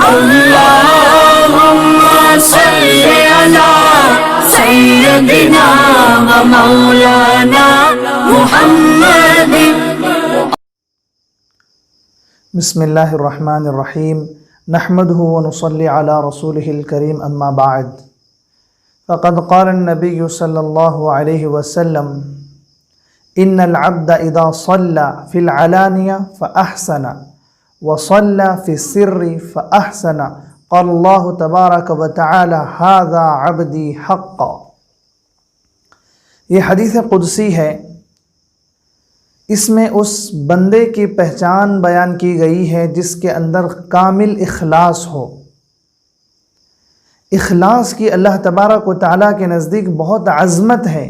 اللهم صل على سيدنا ومولانا محمد. بسم اللہ الرحمن الرحیم نحمده ونصلي على رسوله الكريم اما بعد فقد قال النبي صلى الله عليه وسلم ان العبد اذا صلى في العلانية فاحسن وصلى في السر فاحسن قال الله تبارک وتعالى هذا عبدي حقا. یہ حدیث قدسی ہے. اس میں اس بندے کی پہچان بیان کی گئی ہے جس کے اندر کامل اخلاص ہو. اخلاص کی اللہ تبارک و تعالیٰ کے نزدیک بہت عظمت ہے.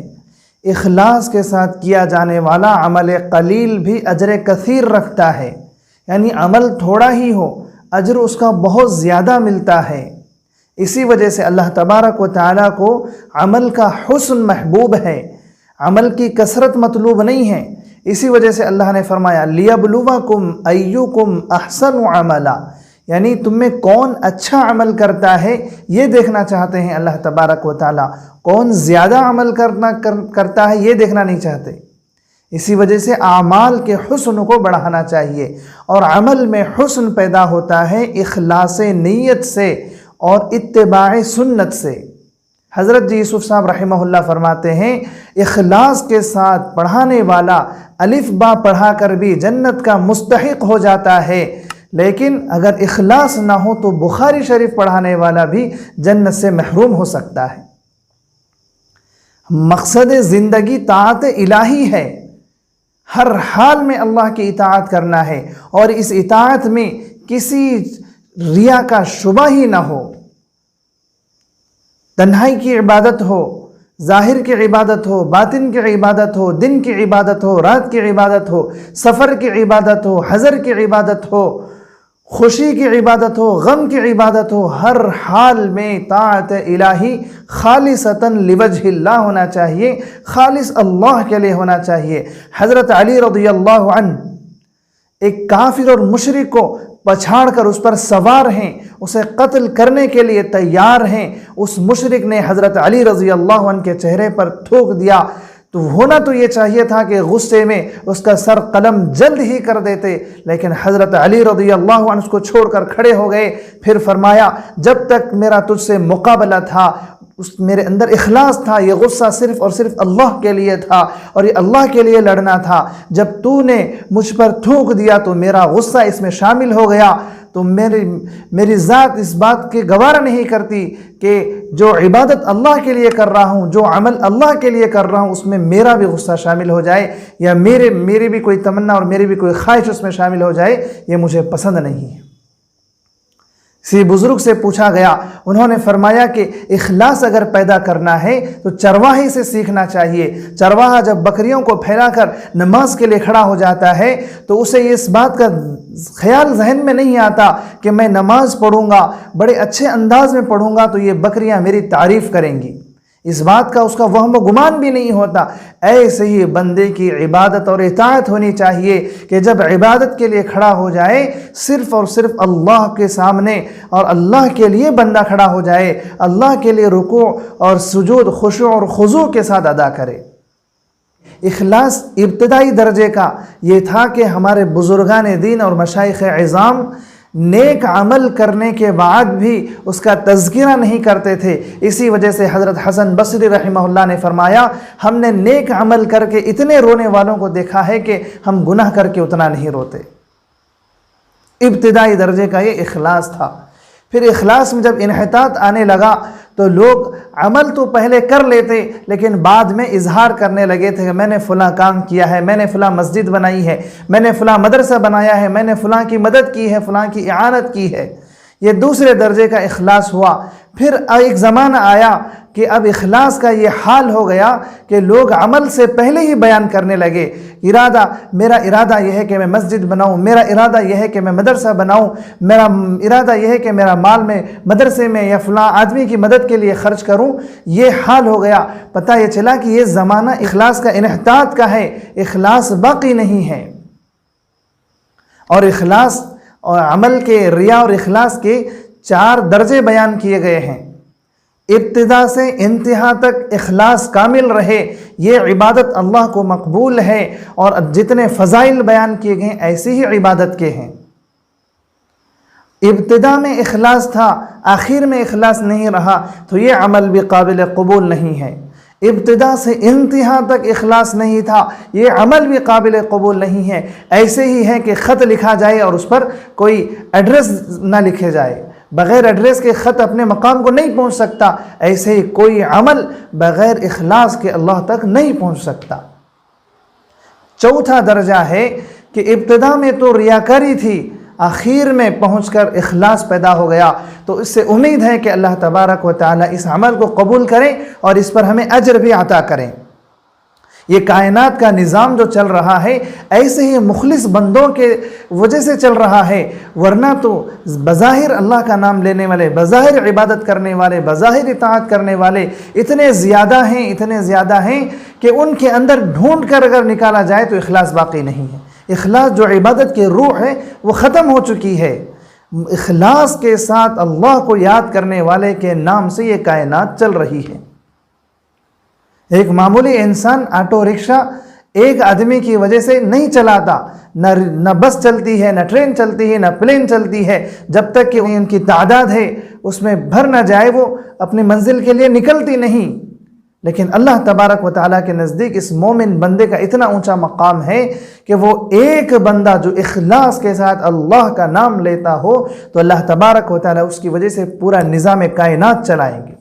اخلاص کے ساتھ کیا جانے والا عمل قلیل بھی اجر کثیر رکھتا ہے. یعنی عمل تھوڑا ہی ہو اجر اس کا بہت زیادہ ملتا ہے. اسی وجہ سے اللہ تبارک و تعالیٰ کو عمل کا حسن محبوب ہے، عمل کی کثرت مطلوب نہیں ہے. اسی وجہ سے اللہ نے فرمایا لِيَبْلُوَكُمْ أَيُّكُمْ أَحْسَنُ عَمَلًا، یعنی تم میں کون اچھا عمل کرتا ہے یہ دیکھنا چاہتے ہیں اللہ تبارک و تعالیٰ. کون زیادہ عمل کرتا ہے یہ دیکھنا نہیں چاہتے. اسی وجہ سے اعمال کے حسن کو بڑھانا چاہیے، اور عمل میں حسن پیدا ہوتا ہے اخلاص نیت سے اور اتباع سنت سے. حضرت جی یوسف صاحب رحمہ اللہ فرماتے ہیں اخلاص کے ساتھ پڑھانے والا الف با پڑھا کر بھی جنت کا مستحق ہو جاتا ہے، لیکن اگر اخلاص نہ ہو تو بخاری شریف پڑھانے والا بھی جنت سے محروم ہو سکتا ہے. مقصد زندگی طاعت الہی ہے، ہر حال میں اللہ کی اطاعت کرنا ہے، اور اس اطاعت میں کسی ریا کا شبہ ہی نہ ہو. تنہائی کی عبادت ہو، ظاہر کی عبادت ہو، باطن کی عبادت ہو، دن کی عبادت ہو، رات کی عبادت ہو، سفر کی عبادت ہو، حضر کی عبادت ہو، خوشی کی عبادت ہو، غم کی عبادت ہو، ہر حال میں طاعت الہی خالصتاً لوجہ اللہ ہونا چاہیے، خالص اللہ کے لیے ہونا چاہیے. حضرت علی رضی اللہ عنہ ایک کافر اور مشرک کو پچھاڑ کر اس پر سوار ہیں، اسے قتل کرنے کے لیے تیار ہیں. اس مشرک نے حضرت علی رضی اللہ عنہ کے چہرے پر تھوک دیا. تو ہونا تو یہ چاہیے تھا کہ غصے میں اس کا سر قلم جلد ہی کر دیتے، لیکن حضرت علی رضی اللہ عنہ اس کو چھوڑ کر کھڑے ہو گئے. پھر فرمایا جب تک میرا تجھ سے مقابلہ تھا میرے اندر اخلاص تھا، یہ غصہ صرف اور صرف اللہ کے لیے تھا اور یہ اللہ کے لیے لڑنا تھا. جب تو نے مجھ پر تھوک دیا تو میرا غصہ اس میں شامل ہو گیا. تو میری ذات اس بات کی گوارا نہیں کرتی کہ جو عبادت اللہ کے لیے کر رہا ہوں، جو عمل اللہ کے لیے کر رہا ہوں، اس میں میرا بھی غصہ شامل ہو جائے یا میری بھی کوئی تمنا اور میری بھی کوئی خواہش اس میں شامل ہو جائے، یہ مجھے پسند نہیں ہے. کسی بزرگ سے پوچھا گیا، انہوں نے فرمایا کہ اخلاص اگر پیدا کرنا ہے تو چرواہے سے سیکھنا چاہیے. چرواہا جب بکریوں کو پھیلا کر نماز کے لیے کھڑا ہو جاتا ہے تو اسے اس بات کا خیال ذہن میں نہیں آتا کہ میں نماز پڑھوں گا، بڑے اچھے انداز میں پڑھوں گا تو یہ بکریاں میری تعریف کریں گی. اس بات کا اس کا وہم و گمان بھی نہیں ہوتا. ایسے ہی بندے کی عبادت اور اطاعت ہونی چاہیے کہ جب عبادت کے لیے کھڑا ہو جائے صرف اور صرف اللہ کے سامنے اور اللہ کے لیے بندہ کھڑا ہو جائے، اللہ کے لیے رکوع اور سجود خشوع اور خضوع کے ساتھ ادا کرے. اخلاص ابتدائی درجے کا یہ تھا کہ ہمارے بزرگان دین اور مشائخ عظام نیک عمل کرنے کے بعد بھی اس کا تذکرہ نہیں کرتے تھے. اسی وجہ سے حضرت حسن بصری رحمہ اللہ نے فرمایا ہم نے نیک عمل کر کے اتنے رونے والوں کو دیکھا ہے کہ ہم گناہ کر کے اتنا نہیں روتے. ابتدائی درجے کا یہ اخلاص تھا. پھر اخلاص میں جب انحطاط آنے لگا تو لوگ عمل تو پہلے کر لیتے لیکن بعد میں اظہار کرنے لگے تھے کہ میں نے فلاں کام کیا ہے، میں نے فلاں مسجد بنائی ہے، میں نے فلاں مدرسہ بنایا ہے، میں نے فلاں کی مدد کی ہے، فلاں کی اعانت کی ہے. یہ دوسرے درجے کا اخلاص ہوا. پھر ایک زمانہ آیا کہ اب اخلاص کا یہ حال ہو گیا کہ لوگ عمل سے پہلے ہی بیان کرنے لگے. میرا ارادہ یہ ہے کہ میں مسجد بناؤں، میرا ارادہ یہ ہے کہ میں مدرسہ بناؤں، میرا ارادہ یہ ہے کہ میرا مال میں مدرسے میں یا فلاں آدمی کی مدد کے لیے خرچ کروں. یہ حال ہو گیا. پتہ یہ چلا کہ یہ زمانہ اخلاص کا انحطاط کا ہے، اخلاص باقی نہیں ہے. اور اخلاص اور عمل کے ریا اور اخلاص کے 4 درجے بیان کیے گئے ہیں۔ ابتدا سے انتہا تک اخلاص کامل رہے، یہ عبادت اللہ کو مقبول ہے، اور جتنے فضائل بیان کیے گئے ہیں ایسی ہی عبادت کے ہیں۔ ابتدا میں اخلاص تھا، آخر میں اخلاص نہیں رہا تو یہ عمل بھی قابل قبول نہیں ہے۔ ابتدا سے انتہا تک اخلاص نہیں تھا، یہ عمل بھی قابل قبول نہیں ہے۔ ایسے ہی ہے کہ خط لکھا جائے اور اس پر کوئی ایڈریس نہ لکھے جائے، بغیر ایڈریس کے خط اپنے مقام کو نہیں پہنچ سکتا، ایسے ہی کوئی عمل بغیر اخلاص کے اللہ تک نہیں پہنچ سکتا۔ چوتھا درجہ ہے کہ ابتدا میں تو ریاکاری تھی، آخر میں پہنچ کر اخلاص پیدا ہو گیا، تو اس سے امید ہے کہ اللہ تبارک و تعالی اس عمل کو قبول کریں اور اس پر ہمیں اجر بھی عطا کریں۔ یہ کائنات کا نظام جو چل رہا ہے ایسے ہی مخلص بندوں کے وجہ سے چل رہا ہے، ورنہ تو بظاہر اللہ کا نام لینے والے، بظاہر عبادت کرنے والے، بظاہر اطاعت کرنے والے اتنے زیادہ ہیں کہ ان کے اندر ڈھونڈ کر اگر نکالا جائے تو اخلاص باقی نہیں ہے۔ اخلاص جو عبادت کی روح ہے وہ ختم ہو چکی ہے۔ اخلاص کے ساتھ اللہ کو یاد کرنے والے کے نام سے یہ کائنات چل رہی ہے۔ ایک معمولی انسان آٹو رکشہ ایک آدمی کی وجہ سے نہیں چلاتا، نہ بس چلتی ہے، نہ ٹرین چلتی ہے، نہ پلین چلتی ہے، جب تک کہ ان کی تعداد ہے اس میں بھر نہ جائے وہ اپنی منزل کے لیے نکلتی نہیں۔ لیکن اللہ تبارک و تعالیٰ کے نزدیک اس مومن بندے کا اتنا اونچا مقام ہے کہ وہ ایک بندہ جو اخلاص کے ساتھ اللہ کا نام لیتا ہو تو اللہ تبارک و تعالیٰ اس کی وجہ سے پورا نظام کائنات چلائیں گے۔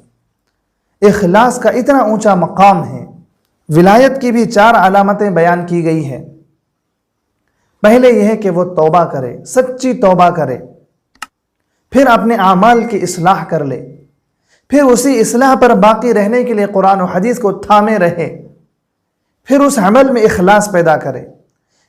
اخلاص کا اتنا اونچا مقام ہے۔ ولایت کی بھی 4 علامتیں بیان کی گئی ہیں۔ پہلے یہ ہے کہ وہ توبہ کرے، سچی توبہ کرے، پھر اپنے اعمال کی اصلاح کر لے، پھر اسی اصلاح پر باقی رہنے کے لیے قرآن و حدیث کو تھامے رہے، پھر اس عمل میں اخلاص پیدا کرے۔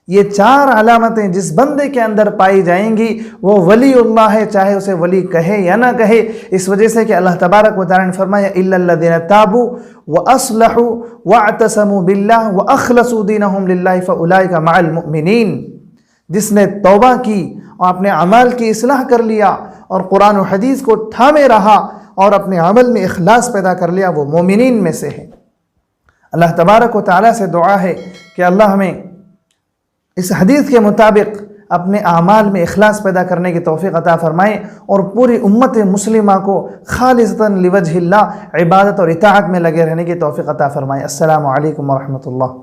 یہ 4 علامتیں جس بندے کے اندر پائی جائیں گی وہ ولی اللہ ہے، چاہے اسے ولی کہے یا نہ کہے، اس وجہ سے کہ اللہ تبارک و تعالیٰ نے فرمایا اِلَّا الَّذِينَ تَابُوا وَأَصْلَحُوا وَاعْتَصَمُوا بِاللَّهِ وَأَخْلَصُوا دِينَهُمْ لِلَّهِ فَأُولَٰئِكَ مَعَ الْمُؤْمِنِينَ۔ جس نے توبہ کی اور اپنے اعمال کی اصلاح کر لیا اور قرآن و حدیث کو تھامے رہا اور اپنے عمل میں اخلاص پیدا کر لیا، وہ مومنین میں سے ہے۔ اللہ تبارک و تعالیٰ سے دعا ہے کہ اللہ ہمیں اس حدیث کے مطابق اپنے اعمال میں اخلاص پیدا کرنے کی توفیق عطا فرمائے اور پوری امت مسلمہ کو خالصتاً لوجہ اللہ عبادت اور اطاعت میں لگے رہنے کی توفیق عطا فرمائے۔ السلام علیکم ورحمۃ اللہ۔